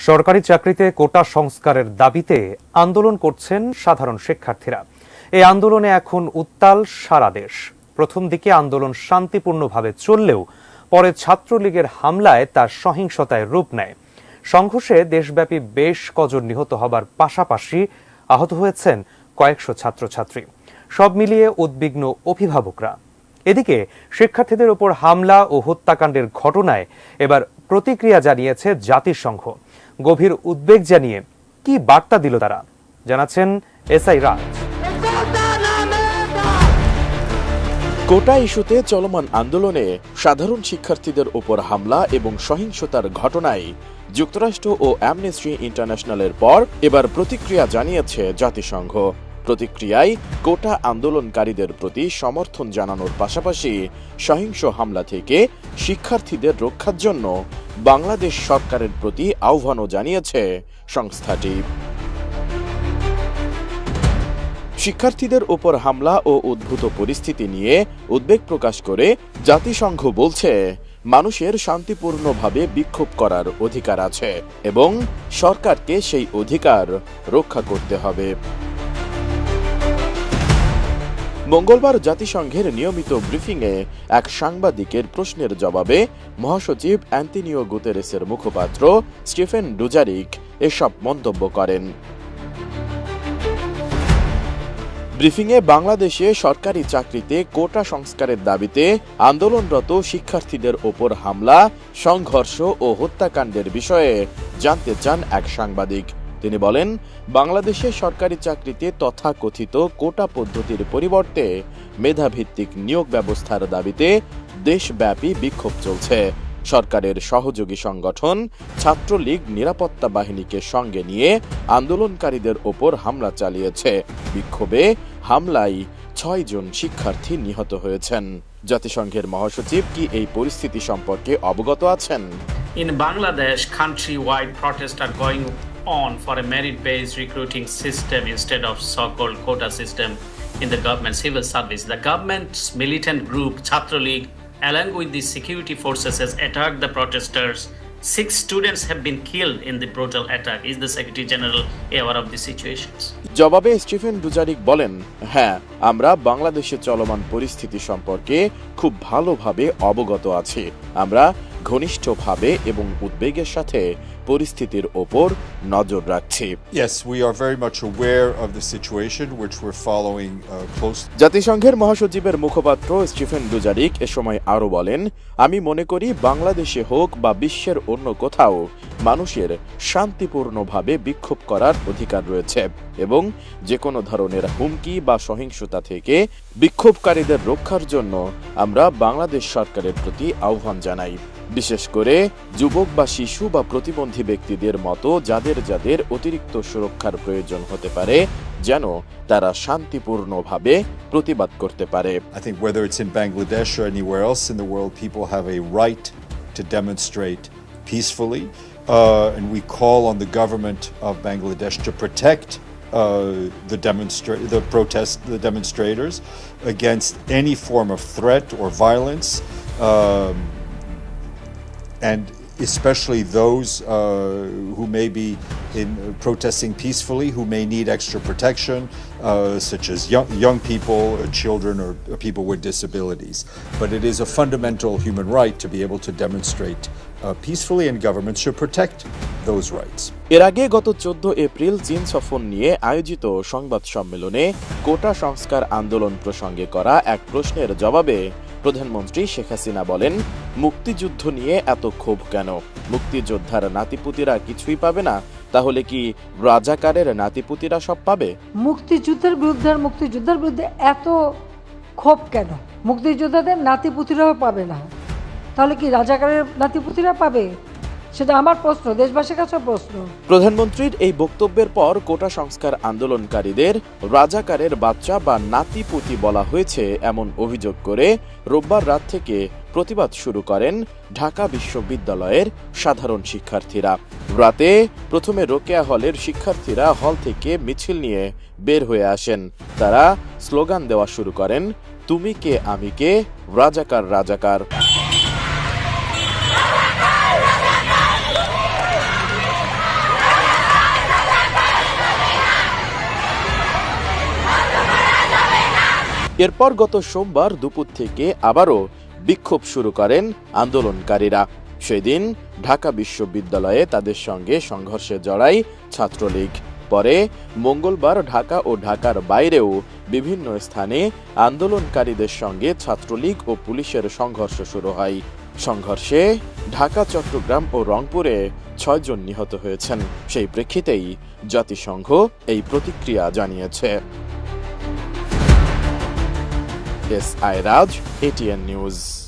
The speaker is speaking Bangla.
সরকারি চাকরিতে কোটা সংস্কারের দাবিতে আন্দোলন করছেন সাধারণ শিক্ষার্থীরা। এই আন্দোলনে এখন উত্তাল সারা দেশ। প্রথম দিকে আন্দোলন শান্তিপূর্ণভাবে চললেও পরে ছাত্রলীগের হামলায় তার সহিংসতায় রূপ নেয়। সংঘর্ষে দেশব্যাপী বেশ কজন নিহত হবার পাশাপাশি আহত হয়েছেন কয়েকশো ছাত্রছাত্রী। সব মিলিয়ে উদ্বিগ্ন অভিভাবকরা। এদিকে শিক্ষার্থীদের উপর হামলা ও হত্যাকাণ্ডের ঘটনায় এবার প্রতিক্রিয়া জানিয়েছে জাতিসংঘ। গভীর উদ্বেগ জানিয়ে কি বার্তা দিল তারা, জানাচ্ছেন এসআই রাজ। কোটা ইস্যুতে চলমান আন্দোলনে সাধারণ শিক্ষার্থীদের উপর হামলা এবং সহিংসতার ঘটনায় যুক্তরাষ্ট্র ও অ্যামনেস্টি ইন্টারন্যাশনালের পর এবার প্রতিক্রিয়া জানিয়েছে জাতিসংঘ। প্রতিক্রিয়ায় কোটা আন্দোলনকারীদের প্রতি সমর্থন জানানোর পাশাপাশি সহিংস হামলা থেকে শিক্ষার্থীদের রক্ষার জন্য বাংলাদেশ সরকারের প্রতি আহ্বানও জানিয়েছে সংস্থাটি। শিক্ষার্থীদের উপর হামলা ও উদ্ভূত পরিস্থিতি নিয়ে উদ্বেগ প্রকাশ করে জাতিসংঘ বলছে, মানুষের শান্তিপূর্ণভাবে বিক্ষোভ করার অধিকার আছে এবং সরকারকে সেই অধিকার রক্ষা করতে হবে। মঙ্গলবার জাতিসংঘের নিয়মিত ব্রিফিংয়ে এক সাংবাদিকের প্রশ্নের জবাবে মহাসচিব অ্যান্টনিও গুতেরেসের মুখপাত্র স্টিফেন ডুজারিক এসব মন্তব্য করেন। ব্রিফিংয়ে বাংলাদেশে সরকারি চাকরিতে কোটা সংস্কারের দাবিতে আন্দোলনরত শিক্ষার্থীদের ওপর হামলা, সংঘর্ষ ও হত্যাকাণ্ডের বিষয়ে জানতে চান এক সাংবাদিক। তিনি বলেন, বাংলাদেশে সরকারি চাকরিতে তথাকথিত কোটা পদ্ধতির পরিবর্তে মেধাভিত্তিক নিয়োগ ব্যবস্থার দাবিতে দেশব্যাপী বিক্ষোভ চলছে। সরকারের সহযোগী সংগঠন ছাত্রলীগ নিরাপত্তা বাহিনীকে সঙ্গে নিয়ে আন্দোলনকারীদের ওপর হামলা চালিয়েছে। বিক্ষোভে হামলায় ৬ জন শিক্ষার্থী নিহত হয়েছেন। জাতিসংঘের মহাসচিব কি এই পরিস্থিতি সম্পর্কে অবগত আছেন? In Bangladesh, country-wide protests are going on for a merit-based recruiting system instead of so-called quota system in the government civil service. The government's militant group, Chhatra League, along with the security forces, has attacked the protesters. 6 students have been killed in the brutal attack. Is the Secretary General aware of the situations? জবাবে স্টিফেন ডুজারিক বলেন, হ্যাঁ, আমরা বাংলাদেশে চলমান পরিস্থিতি সম্পর্কে খুব ভালোভাবে অবগত আছি। আমরা ঘনিষ্ঠভাবে এবং উদ্বেগের সাথে পরিস্থিতির ওপর নজর রাখছি। Yes, we are very much aware of the situation which we're following closely. জাতিসংঘের মহাসচিবের মুখপাত্র স্টিফেন ডুজারিক এ সময় আরো বলেন, আমি মনে করি বাংলাদেশে হোক বা বিশ্বের অন্য কোথাও মানুষের শান্তিপূর্ণভাবে বিক্ষোভ করার অধিকার রয়েছে এবং যে কোনো ধরনের হুমকি বা সহিংসতা থেকে বিক্ষোভকারীদের রক্ষার জন্য আমরা বাংলাদেশ সরকারের প্রতি আহ্বান জানাই। বিশেষ করে যুবক বা শিশু বা প্রতিবন্ধী ব্যক্তিদের মতো যাদের যাদের অতিরিক্ত সুরক্ষার প্রয়োজন হতে পারে, যেন তারা শান্তিপূর্ণভাবে প্রতিবাদ করতে পারে। I think whether it's in Bangladesh or anywhere else in the world, people have a right to demonstrate peacefully, and we call on the government of Bangladesh to protect the demonstrators against any form of threat or violence, and especially those who may be protesting peacefully, who may need extra protection, such as young people, children, or people with disabilities. But it is a fundamental human right to be able to demonstrate peacefully, and governments should protect those rights. এর আগে গত 14 এপ্রিল চীন সফর নিয়ে আয়োজিত সংবাদ সম্মেলনে কোটা সংস্কার আন্দোলন প্রসঙ্গে করা এক প্রশ্নের জবাবে প্রধানমন্ত্রী শেখ হাসিনা বলেন, মুক্তিযুদ্ধ নিয়ে এত ক্ষোভ কেন? মুক্তিযোদ্ধার নাতিপুতিরা কিছুই পাবে না? তাহলে কি রাজাকারের নাতিপুতিরা সব পাবে? মুক্তিযুদ্ধের বিরুদ্ধে এত ক্ষোভ কেন? মুক্তিযোদ্ধাদের নাতিপুতিরাও পাবে না, তাহলে কি রাজাকারের নাতিপুতিরা পাবে? সেটা আমার প্রশ্ন, দেশবাসীর কাছে প্রশ্ন। প্রধানমন্ত্রীর এই বক্তব্যের পর কোটা সংস্কার আন্দোলনকারীদের রাজাকারের বাচ্চা বা নাতিপুতি বলা হয়েছে এমন অভিযোগ করে রোববার রাত থেকে প্রতিবাদ শুরু করেন ঢাকা বিশ্ববিদ্যালয়ের সাধারণ শিক্ষার্থীরা। রাতে প্রথমে রোকেয়া হলের শিক্ষার্থীরা হল থেকে মিছিল নিয়ে বের হয়ে আসেন। তারা স্লোগান দেওয়া শুরু করেন, তুমি কে আমি কে, রাজাকার রাজাকার। এরপর গত সোমবার দুপুর থেকে আবারও বিক্ষোভ শুরু করেন আন্দোলনকারীরা। সেদিন ঢাকা বিশ্ববিদ্যালয়ে তাদের সঙ্গে সংঘর্ষে জড়ায় ছাত্রলীগ। পরে মঙ্গলবার ঢাকা ও ঢাকার বাইরেও বিভিন্ন স্থানে আন্দোলনকারীদের সঙ্গে ছাত্রলীগ ও পুলিশের সংঘর্ষ শুরু হয়। সংঘর্ষে ঢাকা, চট্টগ্রাম ও রংপুরে 6 জন নিহত হয়েছেন। সেই প্রেক্ষিতেই জাতিসংঘ এই প্রতিক্রিয়া জানিয়েছে। S I Raj, ATN news.